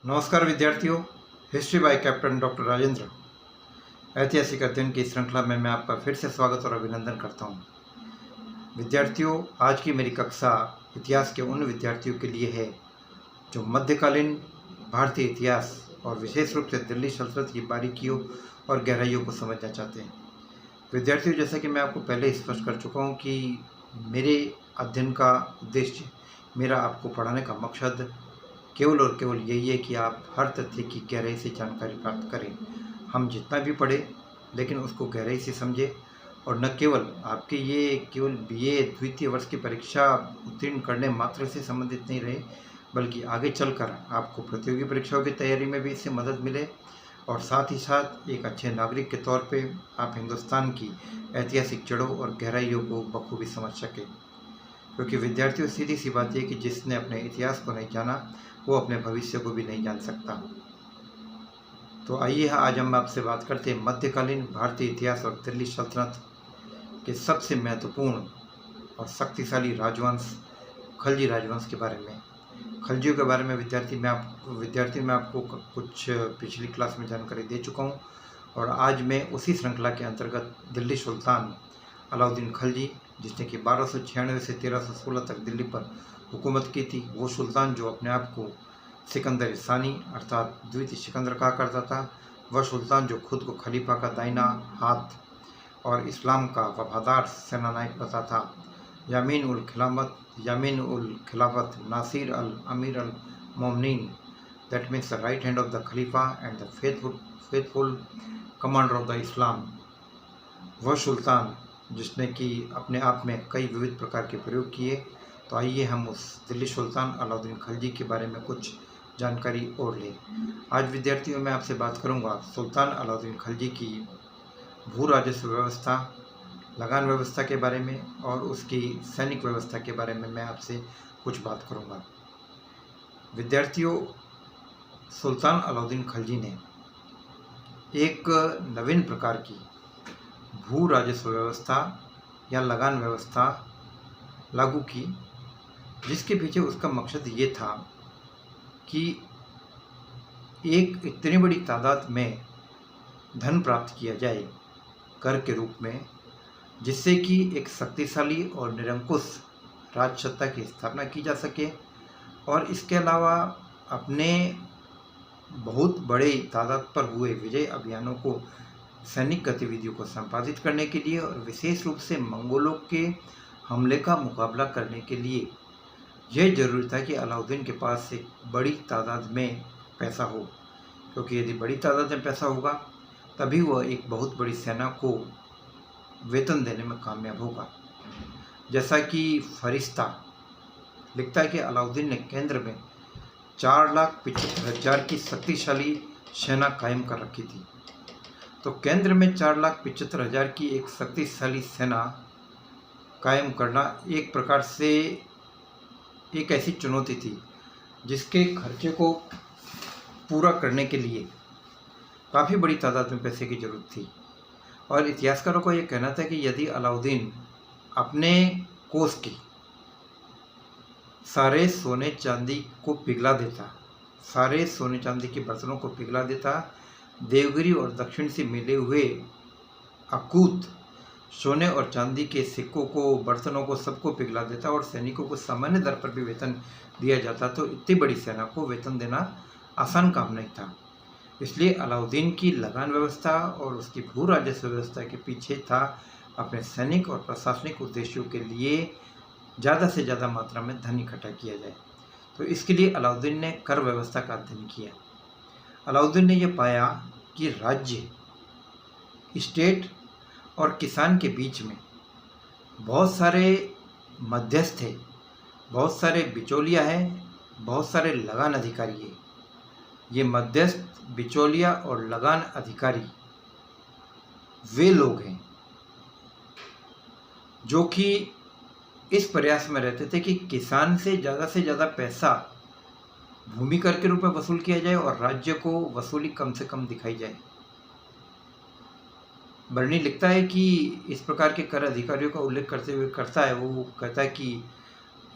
नमस्कार विद्यार्थियों, history by captain doctor Rajendra ऐतिहासिक अध्ययन की श्रृंखला में मैं आपका फिर से स्वागत और अभिनंदन करता हूं। विद्यार्थियों, आज की मेरी कक्षा इतिहास के उन विद्यार्थियों के लिए है जो मध्यकालीन भारतीय इतिहास और विशेष रूप से दिल्ली सल्तनत की बारीकियों और गहराइयों को समझना चाहते हैं। विद्यार्थियों, जैसा कि मैं आपको पहले स्पष्ट कर चुका हूँ कि मेरे अध्ययन का उद्देश्य, मेरा आपको पढ़ाने का मकसद केवल और केवल यही है कि आप हर तथ्य की गहराई से जानकारी प्राप्त करें। हम जितना भी पढ़ें लेकिन उसको गहराई से समझें और न केवल आपके ये केवल बीए द्वितीय वर्ष की परीक्षा उत्तीर्ण करने मात्र से संबंधित नहीं रहे, बल्कि आगे चलकर आपको प्रतियोगी परीक्षाओं की तैयारी में भी इससे मदद मिले और साथ ही साथ एक अच्छे नागरिक के तौर पे आप हिंदुस्तान की ऐतिहासिक जड़ों और गहराइयों को बखूबी समझ सकें। क्योंकि विद्यार्थियों, सीधी सी बात है कि जिसने अपने इतिहास को नहीं जाना वो अपने भविष्य को भी नहीं जान सकता। तो आइए आज हम आपसे बात करते हैं मध्यकालीन भारतीय इतिहास और दिल्ली सल्तनत के सबसे महत्वपूर्ण और शक्तिशाली राजवंश खलजी राजवंश के बारे में। खलजियों के बारे में विद्यार्थी मैं आपको कुछ पिछली क्लास में जानकारी दे चुका हूँ और आज मैं उसी श्रृंखला के अंतर्गत दिल्ली सुल्तान अलाउद्दीन खलजी, जिसने कि 1296 से 1316 तक दिल्ली पर हुकूमत की थी, वो सुल्तान जो अपने आप को सिकंदर सानी अर्थात द्वितीय सिकंदर कहा करता था, वह सुल्तान जो खुद को खलीफा का दाहिना हाथ और इस्लाम का वफादार सेनानायक बताता था, यामीन उल खिलाफत नासिर अल अमीर अल मोमिनीन, that means the right hand of the खलीफा and the faithful commander of the Islam, वह सुल्तान जिसने कि अपने आप में कई विविध प्रकार के प्रयोग किए। तो आइए हम उस दिल्ली सुल्तान अलाउद्दीन खलजी के बारे में कुछ जानकारी और लें। आज विद्यार्थियों मैं आपसे बात करूंगा सुल्तान अलाउद्दीन खलजी की भू राजस्व व्यवस्था, लगान व्यवस्था के बारे में और उसकी सैनिक व्यवस्था के बारे में मैं आपसे कुछ बात करूंगा। विद्यार्थियों, सुल्तान अलाउद्दीन खलजी ने एक नवीन प्रकार की भू राजस्व व्यवस्था या लगान व्यवस्था लागू की, जिसके पीछे उसका मकसद ये था कि एक इतनी बड़ी तादाद में धन प्राप्त किया जाए कर के रूप में, जिससे कि एक शक्तिशाली और निरंकुश राजसत्ता की स्थापना की जा सके और इसके अलावा अपने बहुत बड़े तादाद पर हुए विजय अभियानों को, सैनिक गतिविधियों को संपादित करने के लिए और विशेष रूप से मंगोलों के हमले का मुकाबला करने के लिए यह जरूरी था कि अलाउद्दीन के पास एक बड़ी तादाद में पैसा हो, क्योंकि यदि बड़ी तादाद में पैसा होगा तभी वह एक बहुत बड़ी सेना को वेतन देने में कामयाब होगा। जैसा कि फरिश्ता लिखता है कि अलाउद्दीन ने केंद्र में 4,75,000 की शक्तिशाली सेना कायम कर रखी थी। तो केंद्र में 4,75,000 की एक शक्तिशाली सेना कायम करना एक प्रकार से एक ऐसी चुनौती थी जिसके खर्चे को पूरा करने के लिए काफ़ी बड़ी तादाद में पैसे की जरूरत थी। और इतिहासकारों को यह कहना था कि यदि अलाउद्दीन अपने कोष के सारे सोने चांदी को पिघला देता, सारे सोने चांदी के बर्तनों को पिघला देता, देवगिरी और दक्षिण से मिले हुए अकूत सोने और चांदी के सिक्कों को, बर्तनों को, सबको पिघला देता और सैनिकों को सामान्य दर पर भी वेतन दिया जाता, तो इतनी बड़ी सेना को वेतन देना आसान काम नहीं था। इसलिए अलाउद्दीन की लगान व्यवस्था और उसकी भू राजस्व व्यवस्था के पीछे था अपने सैनिक और प्रशासनिक उद्देश्यों के लिए ज़्यादा से ज़्यादा मात्रा में धन इकट्ठा किया जाए। तो इसके लिए अलाउद्दीन ने कर व्यवस्था का अध्ययन किया। अलाउद्दीन ने यह पाया कि राज्य, स्टेट और किसान के बीच में बहुत सारे मध्यस्थ हैं, बहुत सारे बिचौलिया हैं, बहुत सारे लगान अधिकारी हैं। ये मध्यस्थ, बिचौलिया और लगान अधिकारी वे लोग हैं जो कि इस प्रयास में रहते थे कि किसान से ज़्यादा पैसा भूमि कर के रूप में वसूल किया जाए और राज्य को वसूली कम से कम दिखाई जाए। बर्नी लिखता है कि इस प्रकार के कर अधिकारियों का उल्लेख करते हुए करता है, वो कहता है कि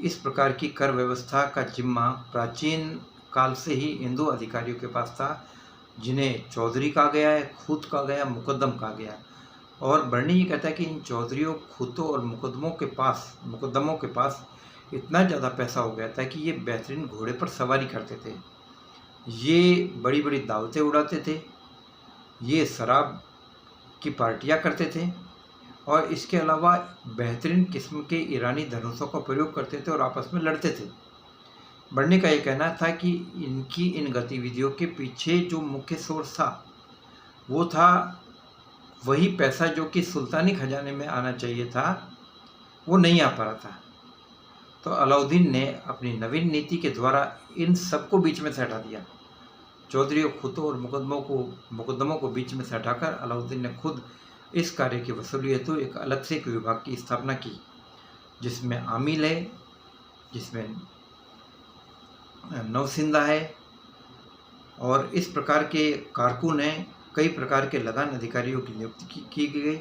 इस प्रकार की कर व्यवस्था का जिम्मा प्राचीन काल से ही हिंदू अधिकारियों के पास था, जिन्हें चौधरी कहा गया है, खूत कहा गया, मुकद्दम कहा गया। और बर्नी ये कहता है कि इन चौधरियों, खूतों और मुकद्दमों के पास इतना ज़्यादा पैसा हो गया था कि ये बेहतरीन घोड़े पर सवारी करते थे, ये बड़ी बड़ी दावतें उड़ाते थे, ये शराब की पार्टियां करते थे और इसके अलावा बेहतरीन किस्म के ईरानी धनुषों का प्रयोग करते थे और आपस में लड़ते थे। बर्नी का ये कहना था कि इनकी इन गतिविधियों के पीछे जो मुख्य सोर्स था वो था वही पैसा जो कि सुल्तानी खजाने में आना चाहिए था, वो नहीं आ पा रहा था। तो अलाउद्दीन ने अपनी नवीन नीति के द्वारा इन सबको बीच में से हटा दिया। चौधरियों, खूतों और मुकद्दमों को बीच में से हटाकर अलाउद्दीन ने खुद इस कार्य की वसूली हेतु एक अलग से एक विभाग की स्थापना की, जिसमें आमिल है, जिसमें नौसिंदा है और इस प्रकार के कारकुन हैं। कई प्रकार के लगान अधिकारियों की नियुक्ति की गई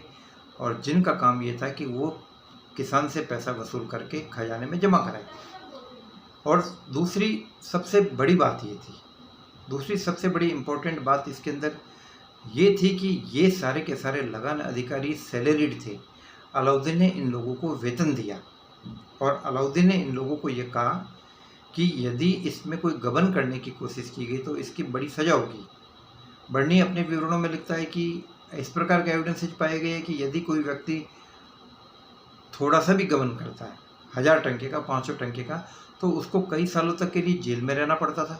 और जिनका काम ये था कि वो किसान से पैसा वसूल करके खजाने में जमा कराए। और दूसरी सबसे बड़ी बात ये थी, दूसरी सबसे बड़ी इम्पोर्टेंट बात इसके अंदर ये थी कि ये सारे के सारे लगान अधिकारी सैलरीड थे। अलाउद्दीन ने इन लोगों को वेतन दिया और अलाउद्दीन ने इन लोगों को ये कहा कि यदि इसमें कोई गबन करने की कोशिश की गई तो इसकी बड़ी सज़ा होगी। बर्नी अपने विवरणों में लिखता है कि इस प्रकार के एविडेंसेज पाए गए हैं कि यदि कोई व्यक्ति थोड़ा सा भी गबन करता है, 1000 टंके का, 500 टंके का, तो उसको कई सालों तक के लिए जेल में रहना पड़ता था।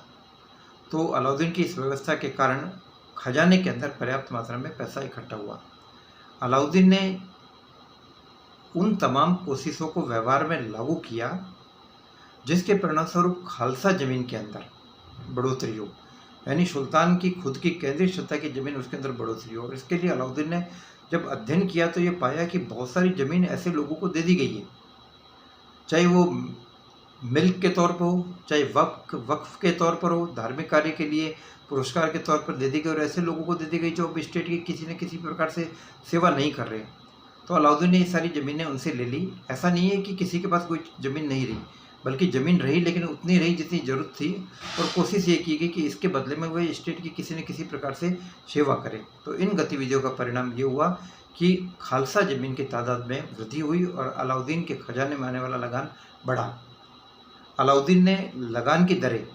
तो अलाउद्दीन की इस व्यवस्था के कारण खजाने के अंदर पर्याप्त मात्रा में पैसा इकट्ठा हुआ। अलाउद्दीन ने उन तमाम कोशिशों को व्यवहार में लागू किया जिसके परिणामस्वरूप खालसा ज़मीन के अंदर बढ़ोतरी हो, यानी सुल्तान की खुद की केंद्रीय सत्ता की ज़मीन उसके अंदर बढ़ोतरी हो। और इसके लिए अलाउद्दीन ने जब अध्ययन किया तो ये पाया कि बहुत सारी ज़मीन ऐसे लोगों को दे दी गई है, चाहे वो मिल्क के तौर पर हो, चाहे वक्फ के तौर पर हो, धार्मिक कार्य के लिए पुरस्कार के तौर पर दे दी गई, और ऐसे लोगों को दे दी गई जो अब स्टेट की किसी न किसी प्रकार से सेवा नहीं कर रहे। तो अलाउद्दीन ने ये सारी ज़मीनें उनसे ले ली। ऐसा नहीं है कि किसी के पास कोई ज़मीन नहीं रही, बल्कि ज़मीन रही लेकिन उतनी रही जितनी ज़रूरत थी, और कोशिश ये की गई कि इसके बदले में वह स्टेट की किसी न किसी प्रकार से सेवा करें। तो इन गतिविधियों का परिणाम ये हुआ कि खालसा ज़मीन की तादाद में वृद्धि हुई और अलाउद्दीन के खजाने में आने वाला लगान बढ़ा। अलाउद्दीन ने लगान की दरें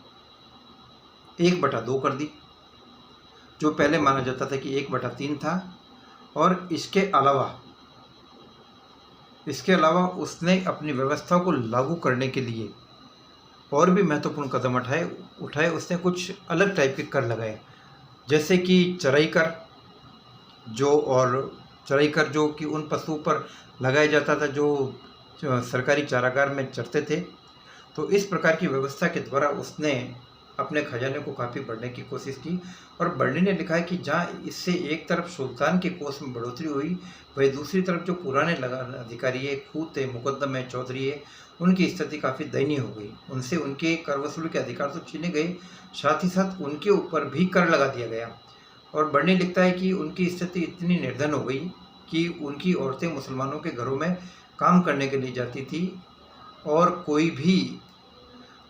1/2 कर दी, जो पहले माना जाता था कि 1/3 था। और इसके अलावा उसने अपनी व्यवस्था को लागू करने के लिए और भी महत्वपूर्ण कदम उठाए। उसने कुछ अलग टाइप के कर लगाए, जैसे कि चराई कर जो कि उन पशुओं पर लगाया जाता था जो सरकारी चारागार में चरते थे। तो इस प्रकार की व्यवस्था के द्वारा उसने अपने खजाने को काफ़ी बढ़ने की कोशिश की। और बर्नी ने लिखा है कि जहाँ इससे एक तरफ सुल्तान के कोष में बढ़ोतरी हुई, वही दूसरी तरफ जो पुराने लगान अधिकारी है, खूत है, मुकद्दम है, चौधरी है, उनकी स्थिति काफ़ी दयनीय हो गई। उनसे उनके कर वसूली के अधिकार तो छीने गए, साथ ही साथ उनके ऊपर भी कर लगा दिया गया। और बर्नी लिखता है कि उनकी स्थिति इतनी निर्धन हो गई कि उनकी औरतें मुसलमानों के घरों में काम करने के लिए जाती थी और कोई भी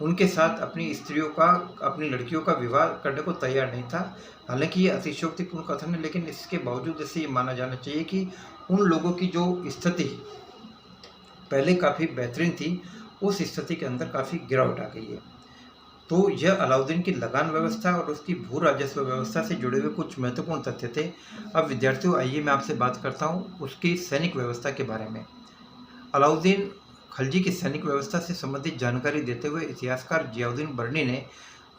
उनके साथ अपनी लड़कियों का विवाह करने को तैयार नहीं था। हालांकि ये अतिशयोक्तिपूर्ण कथन है, लेकिन इसके बावजूद जैसे ये माना जाना चाहिए कि उन लोगों की जो स्थिति पहले काफ़ी बेहतरीन थी, उस स्थिति के अंदर काफ़ी गिरावट आ गई है। तो यह अलाउद्दीन की लगान व्यवस्था और उसकी भू राजस्व व्यवस्था से जुड़े हुए कुछ महत्वपूर्ण तथ्य थे। अब विद्यार्थियों, आइए मैं आपसे बात करता हूँ उसकी सैनिक व्यवस्था के बारे में। अलाउद्दीन खलजी की सैनिक व्यवस्था से संबंधित जानकारी देते हुए इतिहासकार जियाउद्दीन बर्नी ने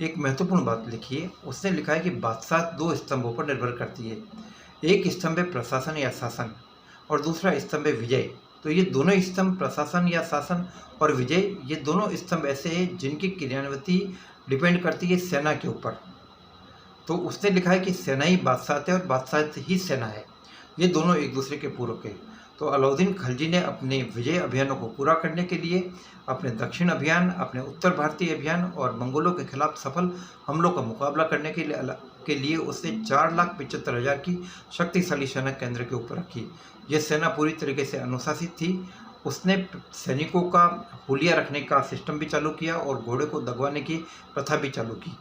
एक महत्वपूर्ण बात लिखी है। उसने लिखा है कि बादशाह 2 स्तंभों पर निर्भर करती है। एक स्तंभ है प्रशासन या शासन और दूसरा स्तंभ है विजय। तो ये दोनों स्तंभ, प्रशासन या शासन और विजय, ये दोनों स्तंभ ऐसे हैं जिनकी क्रियान्विति डिपेंड करती है सेना के ऊपर। तो उसने लिखा है कि सेना ही बादशाह है और बादशाह ही सेना है, ये दोनों एक दूसरे के पूरक है। तो अलाउद्दीन खलजी ने अपने विजय अभियानों को पूरा करने के लिए अपने दक्षिण अभियान, अपने उत्तर भारतीय अभियान और मंगोलों के खिलाफ सफल हमलों का मुकाबला करने के लिए उसने 4,75,000 की शक्तिशाली सेना केंद्र के ऊपर रखी। यह सेना पूरी तरीके से अनुशासित थी। उसने सैनिकों का हुलिया रखने का सिस्टम भी चालू किया और घोड़े को दगवाने की प्रथा भी चालू की।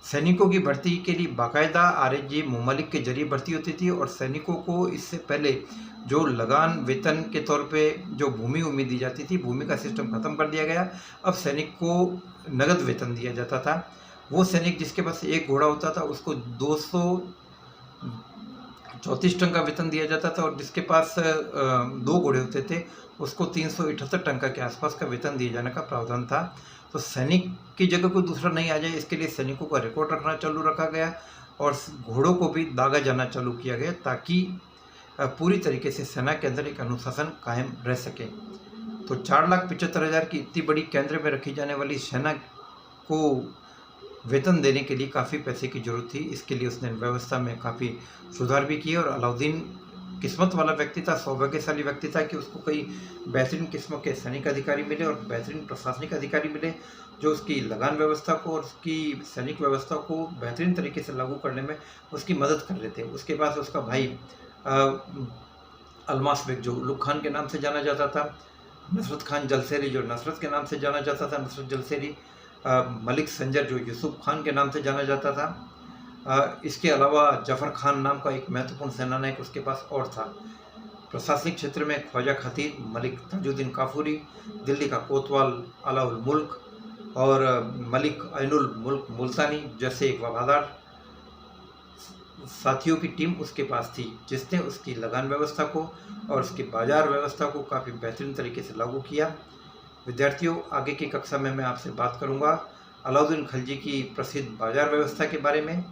सैनिकों की भर्ती के लिए बाकायदा आरएचजी मुमलिक के जरिए भर्ती होती थी और सैनिकों को इससे पहले जो लगान वेतन के तौर पे जो भूमि दी जाती थी, भूमि का सिस्टम खत्म कर दिया गया। अब सैनिक को नगद वेतन दिया जाता था। वो सैनिक जिसके पास एक घोड़ा होता था उसको 234 टन का वेतन दिया जाता था और जिसके पास 2 घोड़े होते थे उसको 378 टन के आसपास का वेतन दिए जाने का प्रावधान था। तो सैनिक की जगह कोई दूसरा नहीं आ जाए, इसके लिए सैनिकों का रिकॉर्ड रखना चालू रखा गया और घोड़ों को भी दागा जाना चालू किया गया ताकि पूरी तरीके से सेना के अंदर एक अनुशासन कायम रह सके। तो 4,75,000 की इतनी बड़ी केंद्र में रखी जाने वाली सेना को वेतन देने के लिए काफ़ी पैसे की जरूरत थी। इसके लिए उसने व्यवस्था में काफ़ी सुधार भी किए और अलाउद्दीन किस्मत वाला व्यक्ति था, सौभाग्यशाली व्यक्ति था कि उसको कई बेहतरीन किस्म के सैनिक अधिकारी मिले और बेहतरीन प्रशासनिक अधिकारी मिले जो उसकी लगान व्यवस्था को और उसकी सैनिक व्यवस्था को बेहतरीन तरीके से लागू करने में उसकी मदद कर रहे थे। उसके पास उसका भाई अलमास बेग जो उलुग खान के नाम से जाना जाता था, नुसरत खान जलसेरी जो नसरत के नाम से जाना जाता था, नुसरत जलसेरी, मलिक संजर जो यूसुफ खान के नाम से जाना जाता था। इसके अलावा जफ़र खान नाम का एक महत्वपूर्ण सेनानायक उसके पास और था। प्रशासनिक क्षेत्र में ख्वाजा खतीब, मलिक ताजुद्दीन काफूरी, दिल्ली का कोतवाल अलाउल मुल्क और मलिक ऐनुल मुल्क मुल्तानी जैसे एक वफादार साथियों की टीम उसके पास थी जिसने उसकी लगान व्यवस्था को और उसकी बाजार व्यवस्था को काफ़ी बेहतरीन तरीके से लागू किया। विद्यार्थियों, आगे की कक्षा में मैं आपसे बात करूंगा अलाउद्दीन खिलजी की प्रसिद्ध बाजार व्यवस्था के बारे में,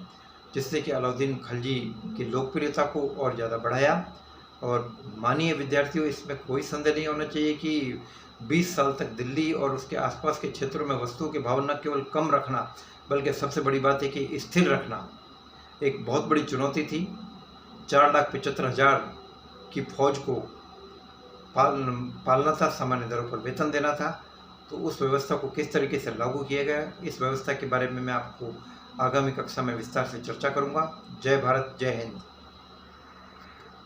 जिससे कि अलाउद्दीन खिलजी की लोकप्रियता को और ज़्यादा बढ़ाया। और मानिए विद्यार्थियों, इसमें कोई संदेह नहीं होना चाहिए कि 20 साल तक दिल्ली और उसके आसपास के क्षेत्रों में वस्तुओं के भाव न केवल कम रखना बल्कि सबसे बड़ी बात है कि स्थिर रखना एक बहुत बड़ी चुनौती थी। 4,75,000 की फौज को पालना था, सामान्य दरों पर वेतन देना था। तो उस व्यवस्था को किस तरीके से लागू किया गया, इस व्यवस्था के बारे में मैं आपको आगामी कक्षा में विस्तार से चर्चा करूंगा। जय भारत, जय हिंद।